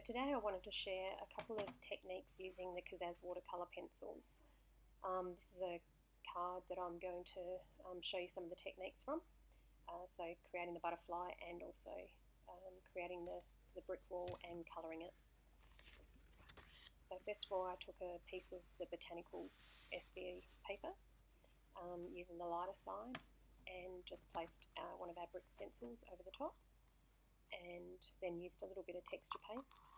So today I wanted to share a couple of techniques using the Kaszazz Watercolour pencils. This is a card that I'm going to show you some of the techniques from. So creating the butterfly and also creating the brick wall and colouring it. So first of all, I took a piece of the Botanicals SB paper using the lighter side and just placed one of our brick stencils over the top, and then used a little bit of texture paste.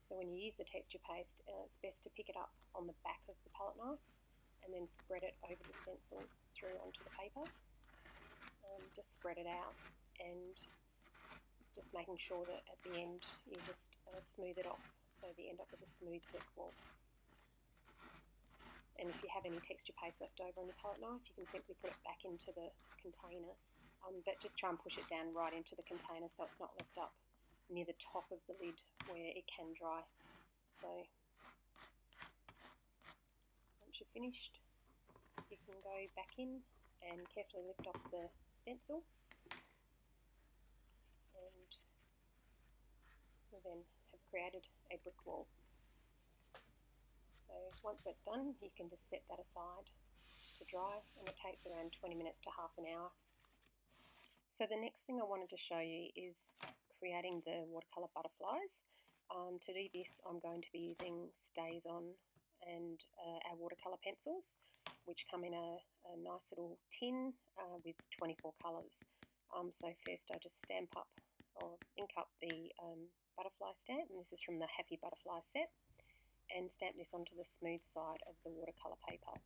So when you use the texture paste, it's best to pick it up on the back of the palette knife and then spread it over the stencil through onto the paper. Just spread it out and just making sure that at the end you just smooth it off so that you end up with a smooth brick wall. And if you have any texture paste left over on your palette knife, you can simply put it back into the container, but just try and push it down right into the container so it's not left up near the top of the lid where it can dry. So once you're finished, you can go back in and carefully lift off the stencil, and you'll then have created a brick wall. So once that's done, you can just set that aside to dry, and it takes around 20 minutes to half an hour. So the next thing I wanted to show you is creating the watercolour butterflies. To do this, I'm going to be using StazOn and our watercolour pencils, which come in a nice little tin with 24 colours. So first I just stamp up or ink up the butterfly stamp, and this is from the Happy Butterfly set, and stamp this onto the smooth side of the watercolour paper.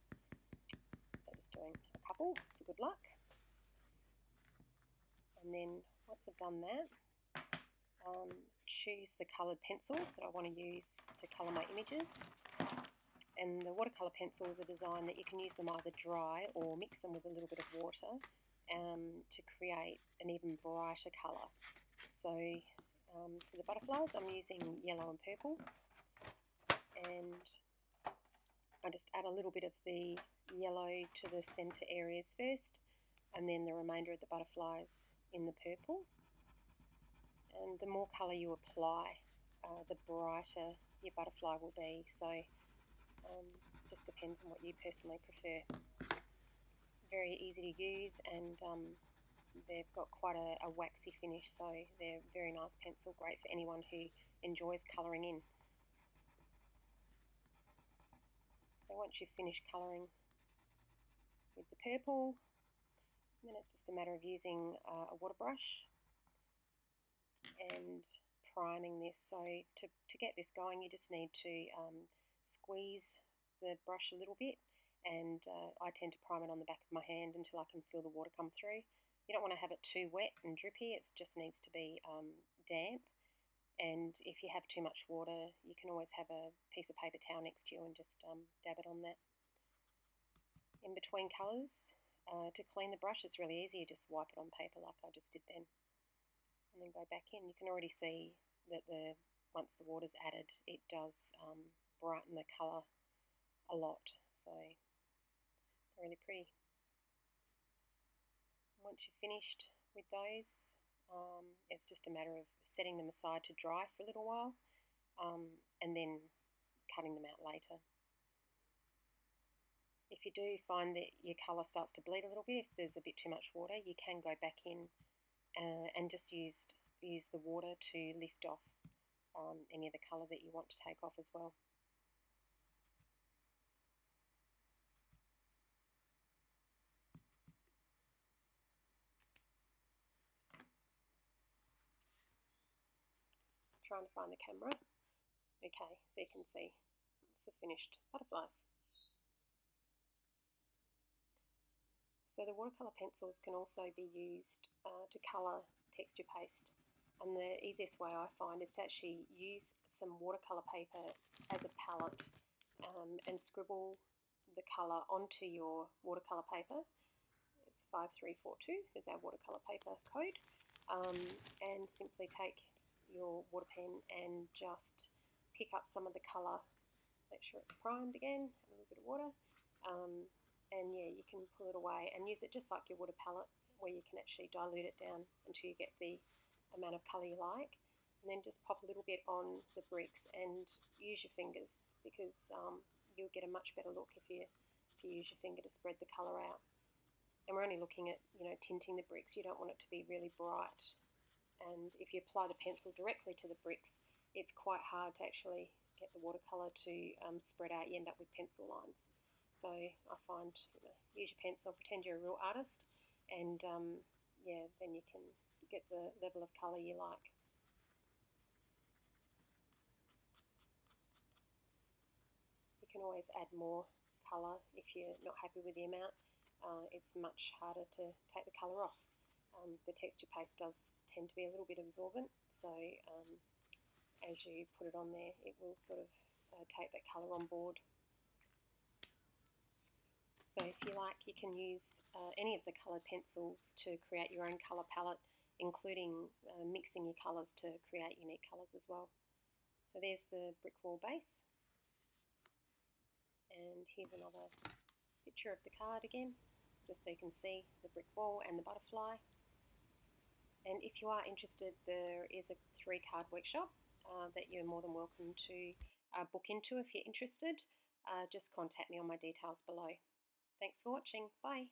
So just doing a couple for good luck. And then once I've done that, choose the coloured pencils that I want to use to colour my images. And the watercolour pencils are designed that you can use them either dry or mix them with a little bit of water to create an even brighter colour. So for the butterflies, I'm using yellow and purple, and I just add a little bit of the yellow to the centre areas first, and then the remainder of the butterflies in the purple. And the more colour you apply, the brighter your butterfly will be. So just depends on what you personally prefer. Very easy to use, and they've got quite a waxy finish, so they're a very nice pencil, great for anyone who enjoys colouring in. So once you've finished colouring with the purple, then it's just a matter of using a water brush and priming this. So to get this going, you just need to squeeze the brush a little bit, and I tend to prime it on the back of my hand until I can feel the water come through. You don't want to have it too wet and drippy, it just needs to be damp. And if you have too much water, you can always have a piece of paper towel next to you and just dab it on that. In between colours, to clean the brush is really easy. You just wipe it on paper like I just did then, and then go back in. You can already see that once the water's added, it does brighten the colour a lot. So they're really pretty. Once you've finished with those, it's just a matter of setting them aside to dry for a little while, and then cutting them out later. If you do find that your colour starts to bleed a little bit, if there's a bit too much water, you can go back in and just use the water to lift off any of the colour that you want to take off as well. Trying to find the camera. Okay, so you can see it's the finished butterflies. So the watercolour pencils can also be used to colour texture paste, and the easiest way I find is to actually use some watercolour paper as a palette and scribble the colour onto your watercolour paper. It's 5342 is our watercolour paper code, and simply take your water pen and just pick up some of the colour, make sure it's primed again, a little bit of water, and yeah, you can pull it away and use it just like your water palette, where you can actually dilute it down until you get the amount of colour you like. and then just pop a little bit on the bricks and use your fingers, because you'll get a much better look if you use your finger to spread the colour out. And we're only looking at, tinting the bricks. You don't want it to be really bright. And if you apply the pencil directly to the bricks, it's quite hard to actually get the watercolour to spread out. You end up with pencil lines. So I find, use your pencil, pretend you're a real artist, and then you can get the level of colour you like. You can always add more colour if you're not happy with the amount. It's much harder to take the colour off. The texture paste does tend to be a little bit absorbent, so as you put it on there, it will sort of take that colour on board. So if you like, you can use any of the coloured pencils to create your own colour palette, including mixing your colours to create unique colours as well. So there's the brick wall base, and here's another picture of the card again, just so you can see the brick wall and the butterfly. And if you are interested, there is a 3-card workshop that you're more than welcome to book into if you're interested. Just contact me on my details below. Thanks for watching. Bye.